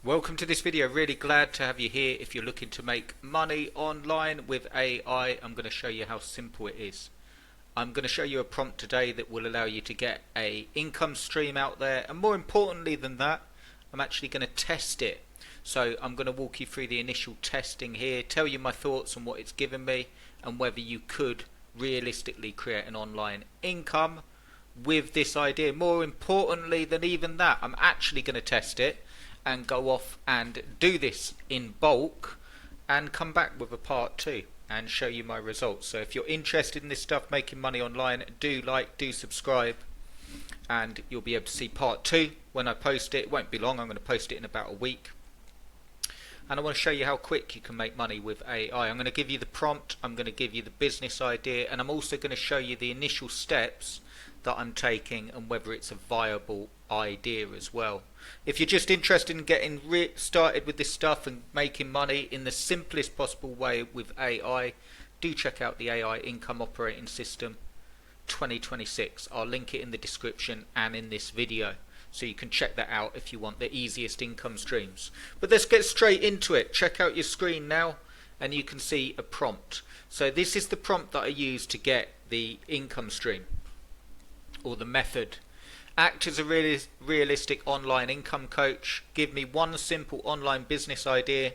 Welcome to this video. Really glad to have you here. If you're looking to make money online with AI, I'm going to show you how simple it is. I'm going to show you a prompt today that will allow you to get a income stream out there, and more importantly than that, I'm actually going to test it. So I'm going to walk you through the initial testing here, tell you my thoughts on what it's given me and whether you could realistically create an online income with this idea. More importantly than even that, I'm actually going to test it and go off and do this in bulk and come back with a part 2 and show you my results. So if you're interested in this stuff, making money online, do like, do subscribe, and you'll be able to see part 2 when I post it. It won't be long. I'm going to post it in about a week. And I want to show you how quick you can make money with AI. I'm going to give you the prompt, I'm going to give you the business idea, and I'm also going to show you the initial steps that I'm taking and whether it's a viable idea as well. If you're just interested in getting started with this stuff and making money in the simplest possible way with AI, do check out the AI Income Operating System 2026. I'll link it in the description and in this video, so you can check that out if you want the easiest income streams. But let's get straight into it. Check out your screen now and you can see a prompt. So this is the prompt that I use to get the income stream, or the method. Act as a realistic online income coach. Give me one simple online business idea.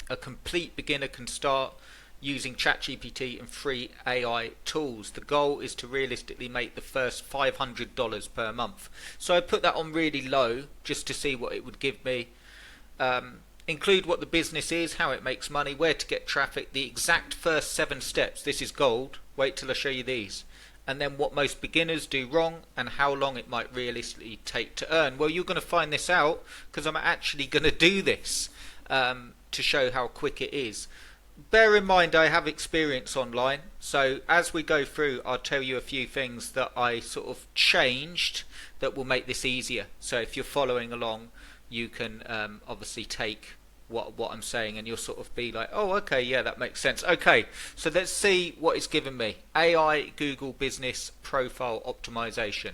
A complete beginner can start using ChatGPT and free AI tools. The goal is to realistically make the first $500 per month. So I put that on really low just to see what it would give me. Include what the business is, how it makes money, where to get traffic, the exact first 7 steps. This is gold. Wait till I show you these. And then what most beginners do wrong and how long it might realistically take to earn. Well, you're going to find this out because I'm actually going to do this to show how quick it is. Bear in mind I have experience online, so as we go through I'll tell you a few things that I sort of changed that will make this easier. So if you're following along, you can obviously take what I'm saying and you'll sort of be like, oh okay, yeah, that makes sense. Okay, so let's see what it's given me. AI Google Business Profile Optimization.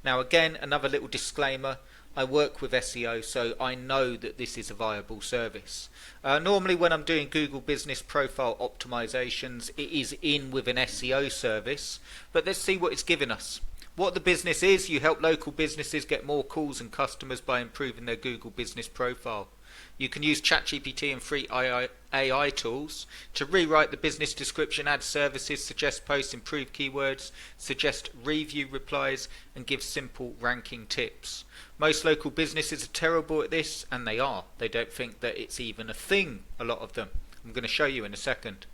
Now again, another little disclaimer, I work with SEO, so I know that this is a viable service. Normally when I'm doing Google Business Profile Optimizations, it is in with an SEO service, but let's see what it's given us. What the business is: you help local businesses get more calls and customers by improving their Google Business Profile. You can use ChatGPT and free AI tools to rewrite the business description, add services, suggest posts, improve keywords, suggest review replies, and give simple ranking tips. Most local businesses are terrible at this, and they are. They don't think that it's even a thing, a lot of them. I'm going to show you in a second.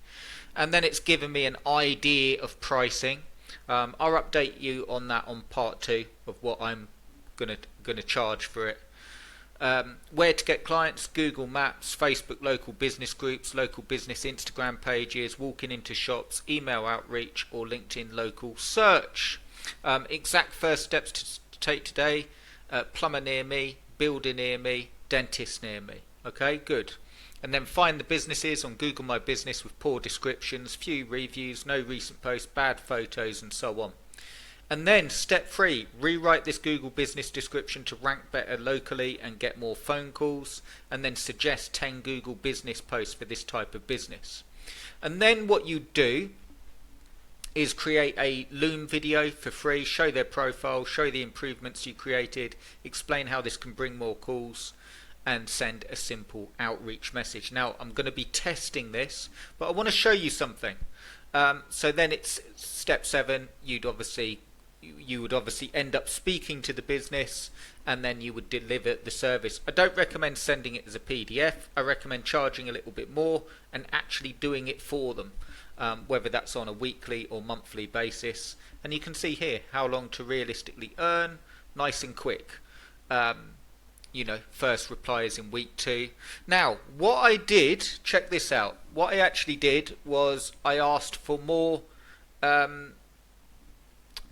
And then it's given me an idea of pricing. I'll update you on that on part 2 of what I'm going to charge for it. Where to get clients: Google Maps, Facebook local business groups, local business Instagram pages, walking into shops, email outreach, or LinkedIn local search. Exact first steps to take today: plumber near me, builder near me, dentist near me. Okay, good. And then find the businesses on Google My Business with poor descriptions, few reviews, no recent posts, bad photos, and so on. And then step 3, rewrite this Google business description to rank better locally and get more phone calls, and then suggest 10 Google business posts for this type of business. And then what you do is create a Loom video for free, show their profile, show the improvements you created, explain how this can bring more calls, and send a simple outreach message. Now I'm going to be testing this, but I want to show you something. So then it's step 7, you would obviously end up speaking to the business and then you would deliver the service. I don't recommend sending it as a PDF. I recommend charging a little bit more and actually doing it for them, whether that's on a weekly or monthly basis. And you can see here how long to realistically earn, nice and quick. First reply is in week 2. Now what I did, check this out, what I actually did was I asked for more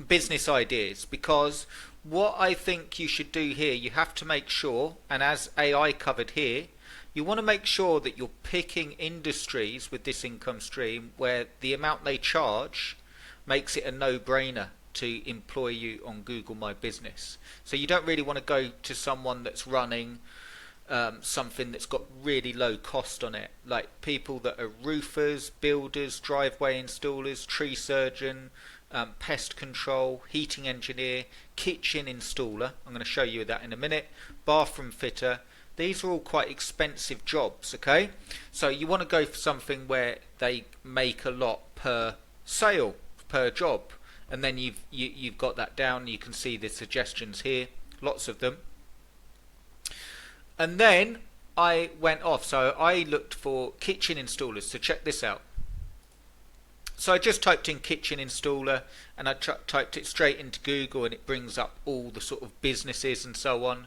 business ideas, because what I think you should do here, you have to make sure, and as AI covered here, you want to make sure that you're picking industries with this income stream where the amount they charge makes it a no-brainer to employ you on Google My Business. So you don't really want to go to someone that's running something that's got really low cost on it, like people that are roofers, builders, driveway installers, tree surgeon, pest control, heating engineer, kitchen installer. I'm going to show you that in a minute. Bathroom fitter. These are all quite expensive jobs, okay? So you want to go for something where they make a lot per sale, per job, and then you've got that down. You can see the suggestions here, lots of them. And then I went off, so I looked for kitchen installers. So check this out. So I just typed in kitchen installer, and I typed it straight into Google, and it brings up all the sort of businesses and so on.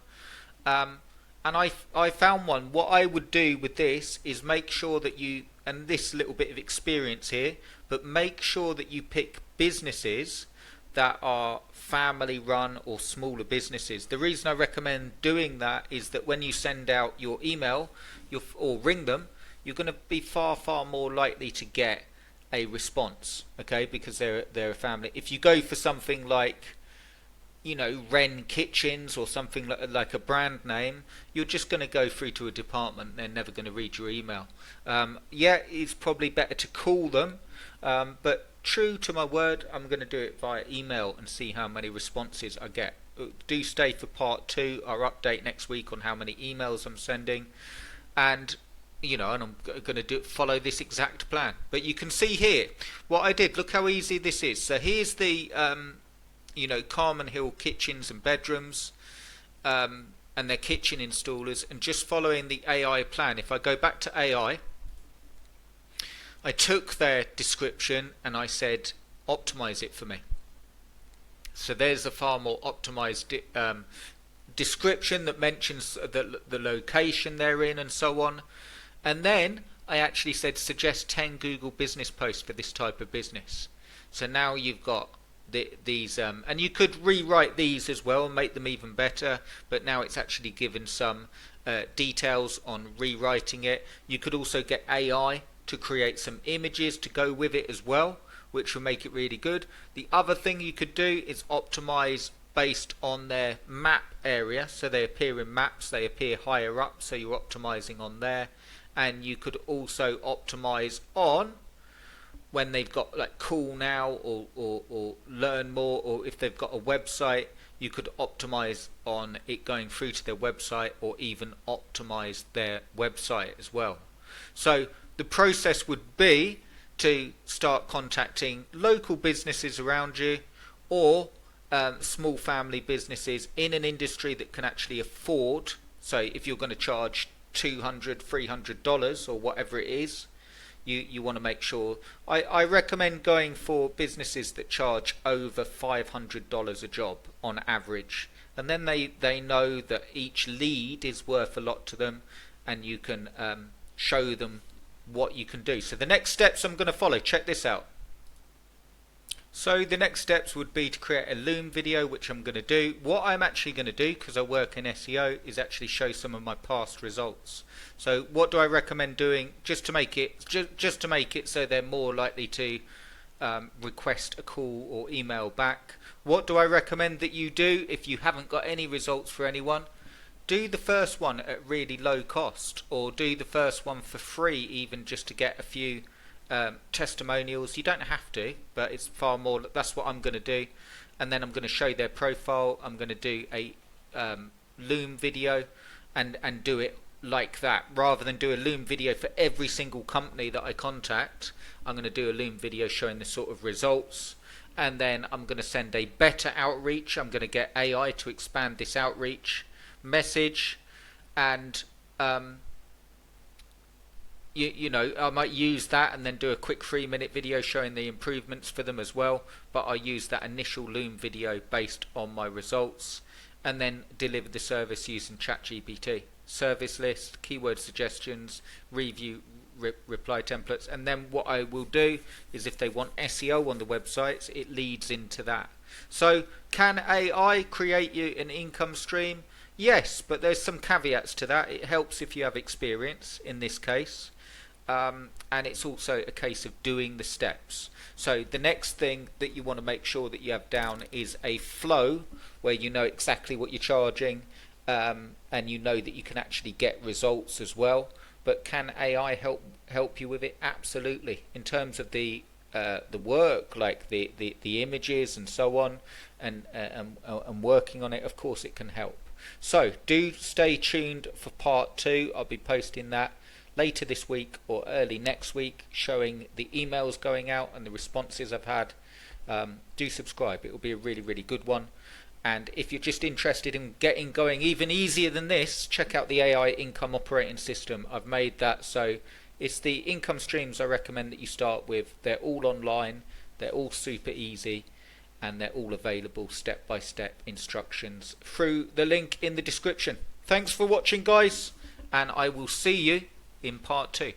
And I found one. What I would do with this is make sure that you, and this little bit of experience here, but make sure that you pick businesses that are family run or smaller businesses. The reason I recommend doing that is that when you send out your email or ring them, you're going to be far more likely to get a response, okay, because they're a family. If you go for something like, you know, Wren Kitchens or something like a brand name, you're just going to go through to a department. They're never going to read your email. Yeah, it's probably better to call them, but true to my word, I'm going to do it via email and see how many responses I get. Do stay for part 2. I'll update next week on how many emails I'm sending, and you know, and I'm going to follow this exact plan. But you can see here what I did. Look how easy this is. So here's the you know, Carmen Hill kitchens and bedrooms, and their kitchen installers, and just following the AI plan. If I go back to AI, I took their description and I said optimize it for me. So there's a far more optimized description that mentions the location they're in and so on. And then I actually said suggest 10 Google business posts for this type of business. So now you've got these, and you could rewrite these as well and make them even better, but now it's actually given some details on rewriting it. You could also get AI to create some images to go with it as well, which will make it really good. The other thing you could do is optimize based on their map area, so they appear in maps, they appear higher up, so you're optimizing on there. And you could also optimize on when they've got like Cool Now or Learn More, or if they've got a website, you could optimize on it going through to their website, or even optimize their website as well. So the process would be to start contacting local businesses around you, or small family businesses in an industry that can actually afford. So if you're going to charge $200, $300 or whatever it is, you want to make sure. I recommend going for businesses that charge over $500 a job on average, and then they know that each lead is worth a lot to them, and you can show them what you can do. So the next steps I'm going to follow, check this out. So the next steps would be to create a Loom video, which I'm going to do. What I'm actually going to do, because I work in SEO, is actually show some of my past results. So what do I recommend doing just to make it so they're more likely to request a call or email back? What do I recommend that you do if you haven't got any results for anyone? Do the first one at really low cost, or do the first one for free, even just to get a few testimonials. You don't have to, but it's far more. That's what I'm going to do, and then I'm going to show their profile. I'm going to do a Loom video and do it like that, rather than do a Loom video for every single company that I contact. I'm going to do a Loom video showing the sort of results, and then I'm going to send a better outreach. I'm going to get AI to expand this outreach message, and you know, I might use that and then do a quick 3-minute video showing the improvements for them as well, but I use that initial Loom video based on my results, and then deliver the service using ChatGPT. Service list, keyword suggestions, review, reply templates, and then what I will do is if they want SEO on the websites, it leads into that. So can AI create you an income stream? Yes, but there's some caveats to that. It helps if you have experience in this case. And it's also a case of doing the steps. So the next thing that you want to make sure that you have down is a flow where you know exactly what you're charging, and you know that you can actually get results as well. But can AI help you with it? Absolutely. In terms of the work, like the images and so on, and working on it, of course it can help. So do stay tuned for part 2. I'll be posting that later this week or early next week, showing the emails going out and the responses I've had. Do subscribe, it will be a really good one. And if you're just interested in getting going even easier than this, check out the AI income operating system. I've made that so it's the income streams I recommend that you start with. They're all online, they're all super easy, and they're all available step-by-step instructions through the link in the description. Thanks for watching, guys, and I will see you in part 2.